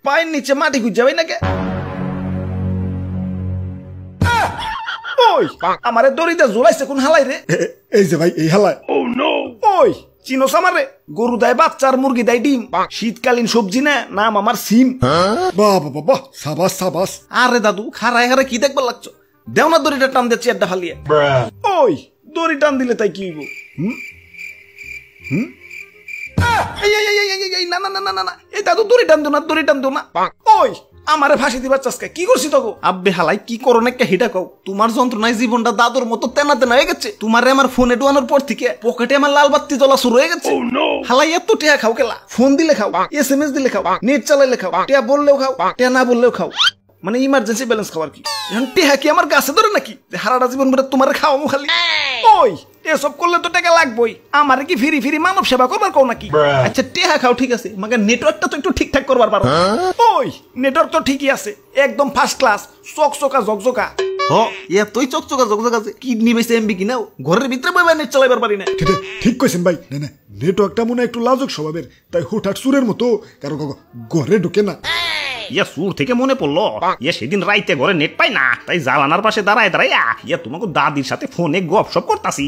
পায়ের নিচে মাটি খুঁজে যাবে নাকি? ওই আমারে দড়িতে ঝোলাইছে কোন হালাই রে? এই যে ভাই এই হালাই। ওই চিনোস আমারে? গরু দেয় বাচ্চা আর মুরগি দেয় ডিম, শীতকালীন সবজি না, নাম আমার সিম। বাহ বাহ বাহ, সাবাস সাবাস। আরে দাদু খারায় খারায় কি দেখবার লাগছো? দেও না দড়িটা টান দিয়ে চেয়ারটা ফালিয়ে। ওই দড়ি টান দিলে তাই কি হইব? না না না না না, এই দাদু দড়ি টান দো না, দড়ি টান দো না। ওই আমারে ফাঁসি দিবার চাষকে কি করছি তখন? আব্বে হালাই কি করো না একটা হিটা কও। তোমার যন্ত্রণায় জীবনটা দাদুর মতো তেনা তেনা হয়ে গেছে। তোমারে আমার ফোনে ডুয়ানোর পর থেকে পকেটে আমার লাল বাতি জ্বলা শুরু হয়ে গেছে। হালাই এত টেয়া খাও কেলা? ফোন দিলে খাও, SMS দিলে খাও, নেট চালাইলে খাও, টেয়া বললেও খাও, টেয়া না বললেও খাও, মানে ইমার্জেন্সি ব্যালেন্স খাওয়ার কি? এখন টেহা কি আমার গাছে ধরে নাকি হারাটা জীবন ভরে তোমার খাওয়ামো খালি? ওই এসব করলে তো টাকা লাগবেই। আমার কি ফিরি ফিরি মানব সেবা করবার কও নাকি? আচ্ছা টেহা খাও ঠিক আছে, মাগে নেটওয়ার্কটা তো একটু ঠিকঠাক করবার পারো। ওই নেটওয়ার্ক তো ঠিকই আছে, একদম ফার্স্ট ক্লাস, চকচকা ঝকঝকা। এতই চকচকা ঝকঝকা আছে কিডনি বেশি এমবি কিনাও ঘরের ভিতরে বইবা নেট চালাইবার পারি না। ঠিক কইছেন ভাই। না না, নেটওয়ার্কটা মনে একটু লাজুক স্বভাবের, তাই হুটহাট সুরের মতো কারো ঘরে ঢুকে না। ইয়া সুর থেকে মনে পড়লো, ইয়া সেদিন রাইতে ঘরে নেট পাই না, তাই জালানার পাশে দাঁড়ায় দাঁড়াইয়া ইয়া তোমাকে দাদির সাথে ফোনে গপসপ করতাছি।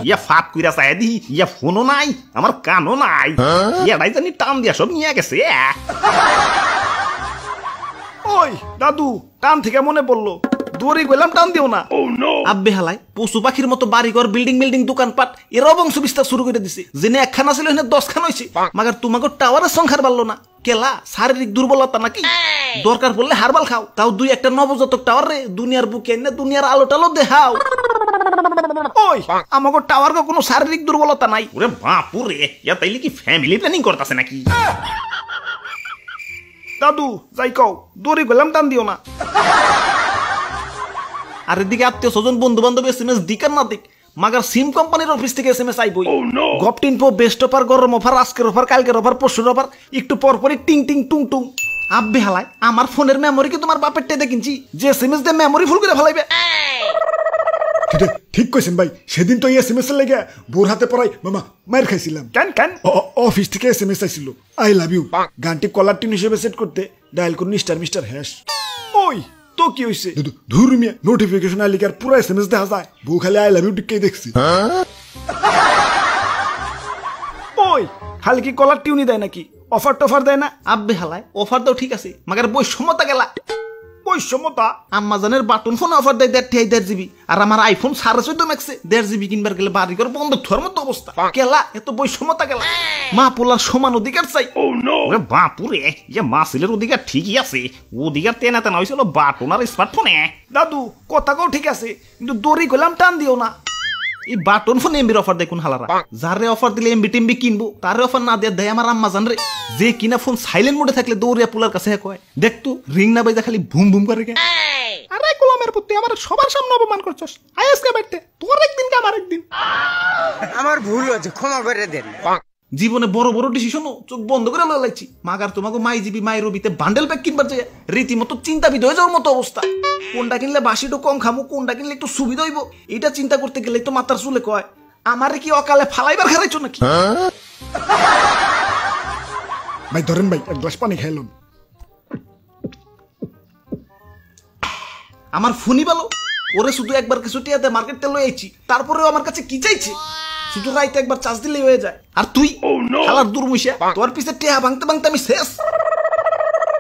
ইয়া ফাঁক কইরা চাই দি, ইয়া ফোনও নাই, আমার কানও নাই, ইয়া রাইজানি টান দিয়া সব নিয়ে গেছে। ওই দাদু টান থেকে মনে পড়লো, দড়ি গেলাম টান দিও না। আব্বে হালাই পশু পাখির মতো বাড়িঘর বিল্ডিং বিল্ডিং দোকানপাট এর বংশ বিস্তার শুরু করে দিছে। জেনে একখানা ছিল এখানে 10 খান হয়েছে, মাগার তোমাকে টাওয়ারের সংখ্যার বাড়লো না কেলা? শারীরিক দুর্বলতা নাকি? দরকার পড়লে হারবাল খাও, তাও 2-1টা নবজাতক টাওয়ার রে দুনিয়ার বুকে এনে দুনিয়ার আলো টালো দেখাও। ওই আমাকে টাওয়ার কোনো শারীরিক দুর্বলতা নাই। ওরে বাপুরে, ইয়া তাইলে কি ফ্যামিলি প্ল্যানিং করতেছে নাকি? দাদু যাই কও, দড়ি গেলাম টান দিও না। আর এদিকে আত্মীয় স্বজন বন্ধু বান্ধব SMS দিক আর না দিক, মাগার সিম কোম্পানির অফিস থেকে SMS আইবই। গপটিনপো বেস্ট অফার, গরম অফার, আজকের অফার, কালকের অফার, পরশুর অফার, একটু পর পরই টিং টিং টুং টুং। আব্বে হালাই আমার ফোনের মেমোরি কি তোমার বাপের টেদে কিনছি যে SMS দিয়ে মেমোরি ফুল করে ফেলাইবে? ঠিক কইছেন ভাই। সেদিন তো SMS এর লেগে বোর হাতে পড়াই মামা মার খাইছিলাম। কেন? অফিস থেকে SMS আইছিল, আই লাভ ইউ, গানটি কলার টিউন হিসেবে সেট করতে ডায়াল করুন মিস্টার হ্যাশ। ওই তো কি হইছে? ধুর মিয়া, নোটিফিকেশন আইলে কি আর পুরো SMS দেখা যায়? বউ খালি আই লাভ ইউ টিককেই দেখছি। ওই খালি কি কলার টিউনই দেয় নাকি? অফার টফার দেয় না? আব্বে হালায় অফার দাও ঠিক আছে, মাগার বৈষম্যতা গেলা। বৈষম্যতা? আম্মাজানের বাটন ফোন অফার দেয় 1.5 GB, আর আমার আইফোন 14.5 ম্যাক্সে 1.5 GB কিনবার গেলে বাড়িঘর বন্ধ থর মতো অবস্থা। কেলা এত বৈষম্যতা গেলা? মা পোলার সমান অধিকার চাই। ওরে বাপুরে, ইয়া মাসিলের অধিকার ঠিকই আছে, অধিকার তেনা তেনা হয়েছিল বাটন আর স্মার্টফোনে। দাদু কথা কও ঠিক আছে, কিন্তু দড়ি গেলাম টান দিও না। এই বাটন ফোন এমবির অফার দেয় কোন হালারা? যারে অফার দিলে এমবি টেমবি কিনবো, তারে অফার না দেয় আমার আম্মা জান রে। যে কিনা ফোন সাইলেন্ট মোডে থাকলে দৌড়িয়া পুলার কাছে কয়, দেখ তো রিং না বাইজা খালি ভুম ভুম করে গে। আরে গোলামের পুত্র, আমার সবার সামনে অপমান করছস। আজকে বাইতে তোর একদিন কে আমার একদিন। আমার ভুল হয়েছে, ক্ষমা করে দেন। জীবনে বড় বড় ডিসিশনও চোখ বন্ধ করে লাইছি। মাগার তোমাকে মাইজিবি মাই রবিতে বান্ডেল প্যাক কিনবার যায় রীতিমতো চিন্তাবিদ হয়ে যাওয়ার মতো অবস্থা। কোনটা কিনলে বাসিটা কম খামো, কোনটা কিনলে একটু সুবিধা হইব, এটা চিন্তা করতে গেলে তো মাথার চুলে কয় আমারে কি অকালে ফালাইবার খারাইছো নাকি? ভাই ধরেন ভাই, এক গ্লাস পানি খাইলাম। আমার ফোনই ভালো, ওরে শুধু একবার কিছু টিয়াতে মার্কেটে লই আইছি, তারপরেও আমার কাছে কি চাইছে? শুধু রাইতে একবার চার্জ দিলেই হয়ে যায়। আর তুই শালার দুর্মুষা, তোর পিছে টেহা ভাঙতে ভাঙতে আমি শেষ।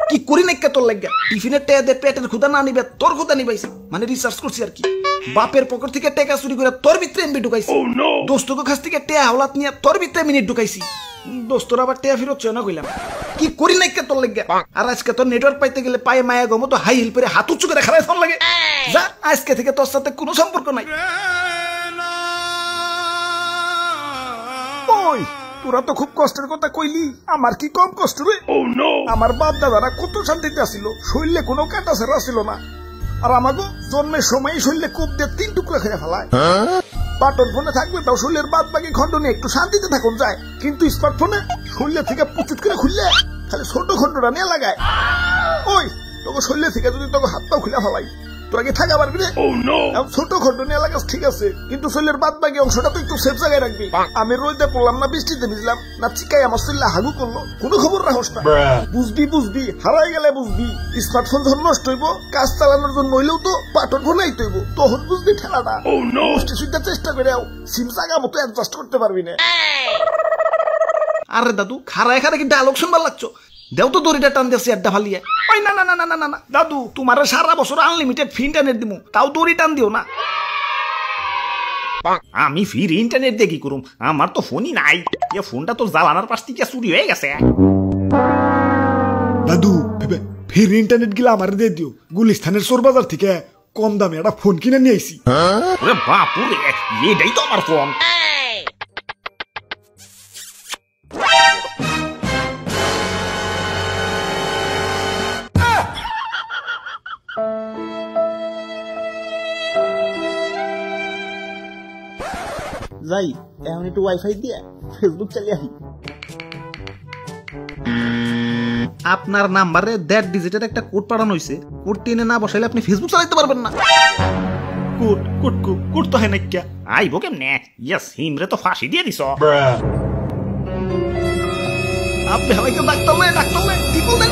কি করি নাকি তোর লাগা? টিফিনের টেহা দে পেটের ক্ষুধা না নিবে, তোর ক্ষুধা নিবাইছি, মানে রিসার্চ করছি আর কি। বাপের পকেট থেকে টাকা চুরি করে তোর ভিতরে এমবি ঢুকাইছি, দোস্তকে কাছ থেকে টেহা হাওলাত নিয়ে তোর ভিতরে মিনিট ঢুকাইছি, দোস্তর আবার টেহা ফেরত চায় না কইলাম। কি করি নাকি তোর লাগা? আর আজকে তোর নেটওয়ার্ক পাইতে গেলে পায়ে মায়া গো মতো হাই হিল পরে হাত উঁচু করে খারাই ফোন লাগে। যা, আজকে থেকে তোর সাথে কোনো সম্পর্ক নাই। ওই তোরা তো খুব কষ্টের কথা কইলি, আমার কি কম কষ্ট রে? আমার বাপ দাদারা কত শান্তিতে আসিল, শরীরে কোনো কাটা ছেড়া ছিল না। আর আমাকে জন্মের সময় শরীরে কূপ দিয়ে 3 টুকরা খেয়ে ফেলায়। বাটন ফোনে থাকবে তাও শরীরের বাদ বাকি খন্ড নিয়ে একটু শান্তিতে থাকুন যায়, কিন্তু স্মার্টফোনে শরীরে থেকে পুচুত করে খুললে খালি ছোট খন্ডটা নিয়ে লাগায়। ওই তোকে শরীরে থেকে যদি তোকে হাতটাও খুলে ফেলাই, তোরা কি থাকা পারবি রে? ছোট খন্ডনী এলাকা ঠিক আছে, কিন্তু শরীরের বাদ বাকি অংশটা তো একটু সেফ জায়গায় রাখবি। আমি রোদে পড়লাম না, বৃষ্টিতে ভিজলাম না, চিকাই আমার শরীরে হাগু করলো, কোনো খবর রাখস না। বুঝবি হারাই গেলে বুঝবি। স্মার্টফোন যখন নষ্ট হইব, কাজ চালানোর জন্য হইলেও তো বাটন ফোন আইতে হইব, তখন বুঝবি ঠেলাটা। চেষ্টা করে সিম জায়গা মতো অ্যাডজাস্ট করতে পারবি না। আরে দাদু খারায় কি ডায়লগ শুনবার লাগছো? দেও তো দড়িটা টান দিয়েছি আড্ডা ফালিয়ে। ওই না না না না না না দাদু, তোমার সারা বছর আনলিমিটেড ফ্রি ইন্টারনেট দিমু, তাও দড়ি টান দিও না। আমি ফ্রি ইন্টারনেট দিয়ে কি করুম? আমার তো ফোনই নাই। এ ফোনটা তোর জ্বালানার পাশ থেকে চুরি হয়ে গেছে। দাদু ফ্রি ইন্টারনেট গিলা আমার দিয়ে দিও, গুলিস্তানের চোর বাজার থেকে কম দামে একটা ফোন কিনে নিয়ে আইছি। ওরে বাপুরে, এটাই তো আমার ফোন। যাই এখন একটু ওয়াইফাই দিয়ে ফেসবুক চালিয়ে আহি। আপনার নাম্বারে 1.5 ডিজিটের একটা কোড পাঠানো হয়েছে। কোডটি এনে না বসাইলে আপনি ফেসবুক চালাতে পারবেন না। কোড তো হয় না কিয়া? আইবো কেমনে? ইয়েস, হিমরে তো ফাঁসি দিয়ে দিছ। আপনি হালাইকে ডাক্তার টিপল দেন,